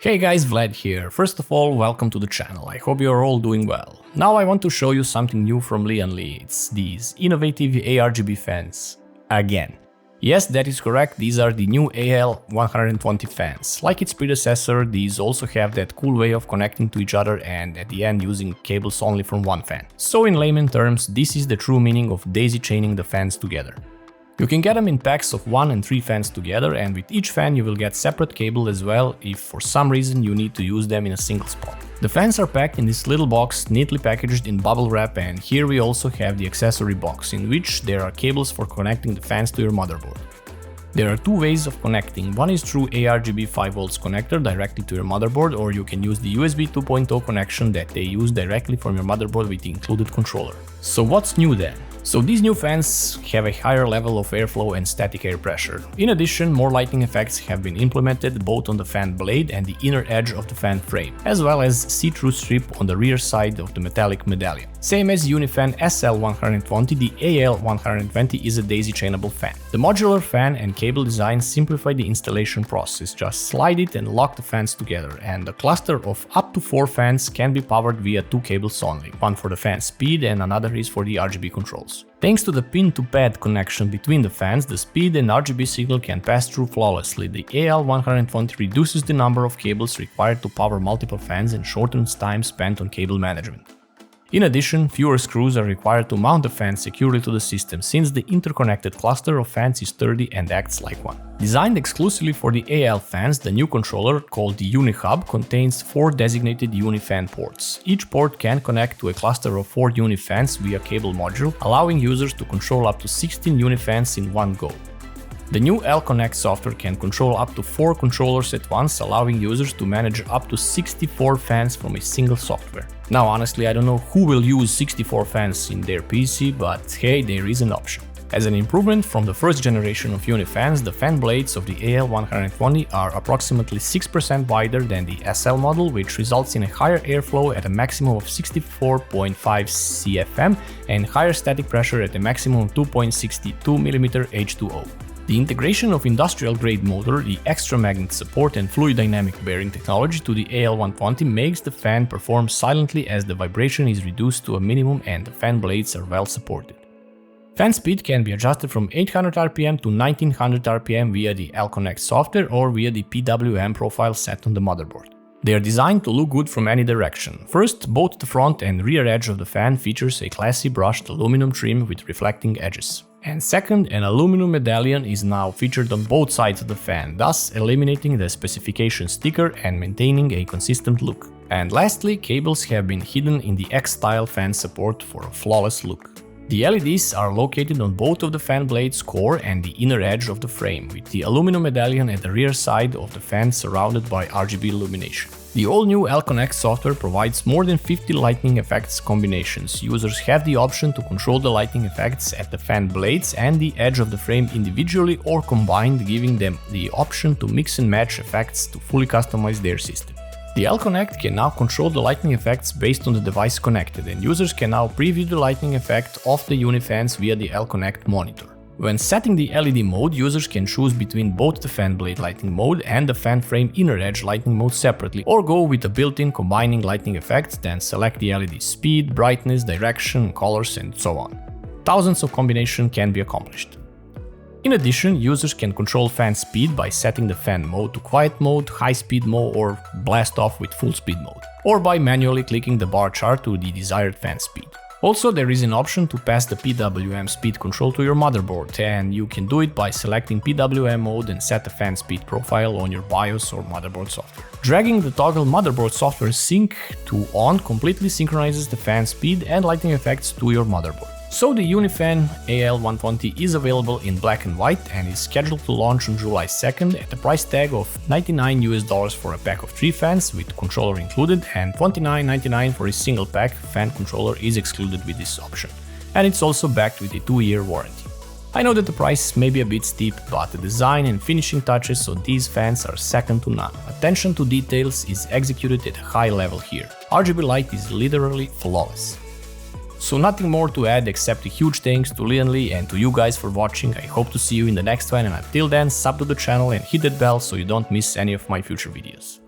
Hey guys, Vlad here. First of all, welcome to the channel. I hope you are all doing well. Now I want to show you something new from LIAN LI. It's these innovative ARGB fans. Again. Yes, that is correct, these are the new AL120 fans. Like its predecessor, these also have that cool way of connecting to each other and at the end using cables only from one fan. So in layman terms, this is the true meaning of daisy chaining the fans together. You can get them in packs of 1 and 3 fans together, and with each fan you will get separate cable as well if for some reason you need to use them in a single spot. The fans are packed in this little box, neatly packaged in bubble wrap, and here we also have the accessory box, in which there are cables for connecting the fans to your motherboard. There are two ways of connecting. One is through ARGB 5V connector directly to your motherboard, or you can use the USB 2.0 connection that they use directly from your motherboard with the included controller. So what's new then? So these new fans have a higher level of airflow and static air pressure. In addition, more lighting effects have been implemented both on the fan blade and the inner edge of the fan frame, as well as see-through strip on the rear side of the metallic medallion. Same as UNI FAN SL120, the AL120 is a daisy chainable fan. The modular fan and cable design simplify the installation process. Just slide it and lock the fans together, and a cluster of up to 4 fans can be powered via 2 cables only, one for the fan speed and another is for the RGB controls. Thanks to the pin-to-pad connection between the fans, the speed and RGB signal can pass through flawlessly. The AL120 reduces the number of cables required to power multiple fans and shortens time spent on cable management. In addition, fewer screws are required to mount the fan securely to the system, since the interconnected cluster of fans is sturdy and acts like one. Designed exclusively for the AL fans, the new controller, called the UniHub, contains 4 designated UNI fan ports. Each port can connect to a cluster of 4 UNI fans via cable module, allowing users to control up to 16 UNI fans in one go. The new LConnect software can control up to 4 controllers at once, allowing users to manage up to 64 fans from a single software. Now honestly, I don't know who will use 64 fans in their PC, but hey, there is an option. As an improvement from the first generation of UNI fans, the fan blades of the AL120 are approximately 6% wider than the SL model, which results in a higher airflow at a maximum of 64.5 CFM and higher static pressure at a maximum of 2.62 mm H2O. The integration of industrial-grade motor, the extra magnet support and fluid dynamic bearing technology to the AL120 makes the fan perform silently as the vibration is reduced to a minimum and the fan blades are well supported. Fan speed can be adjusted from 800 RPM to 1900 RPM via the LConnect software or via the PWM profile set on the motherboard. They are designed to look good from any direction. First, both the front and rear edge of the fan features a classy brushed aluminum trim with reflecting edges. And second, an aluminum medallion is now featured on both sides of the fan, thus eliminating the specification sticker and maintaining a consistent look. And lastly, cables have been hidden in the X-style fan support for a flawless look. The LEDs are located on both of the fan blades core and the inner edge of the frame, with the aluminum medallion at the rear side of the fan surrounded by RGB illumination. The all-new LConnect software provides more than 50 lighting effects combinations. Users have the option to control the lighting effects at the fan blades and the edge of the frame individually or combined, giving them the option to mix and match effects to fully customize their system. The LConnect can now control the lighting effects based on the device connected, and users can now preview the lighting effect of the UNI fans via the LConnect monitor. When setting the LED mode, users can choose between both the fan blade lighting mode and the fan frame inner edge lighting mode separately, or go with the built-in combining lighting effects, then select the LED speed, brightness, direction, colors, and so on. Thousands of combinations can be accomplished. In addition, users can control fan speed by setting the fan mode to quiet mode, high speed mode, or blast off with full speed mode, or by manually clicking the bar chart to the desired fan speed. Also, there is an option to pass the PWM speed control to your motherboard, and you can do it by selecting PWM mode and set the fan speed profile on your BIOS or motherboard software. Dragging the toggle motherboard software sync to on completely synchronizes the fan speed and lighting effects to your motherboard. So the UNI FAN AL120 is available in black and white and is scheduled to launch on July 2nd at a price tag of $99 for a pack of 3 fans with controller included, and $29.99 for a single pack. Fan controller is excluded with this option. And it's also backed with a 2-year warranty. I know that the price may be a bit steep, but the design and finishing touches on these fans are second to none. Attention to details is executed at a high level here. RGB light is literally flawless. So nothing more to add except a huge thanks to LIAN LI and to you guys for watching. I hope to see you in the next one, and until then, sub to the channel and hit that bell so you don't miss any of my future videos.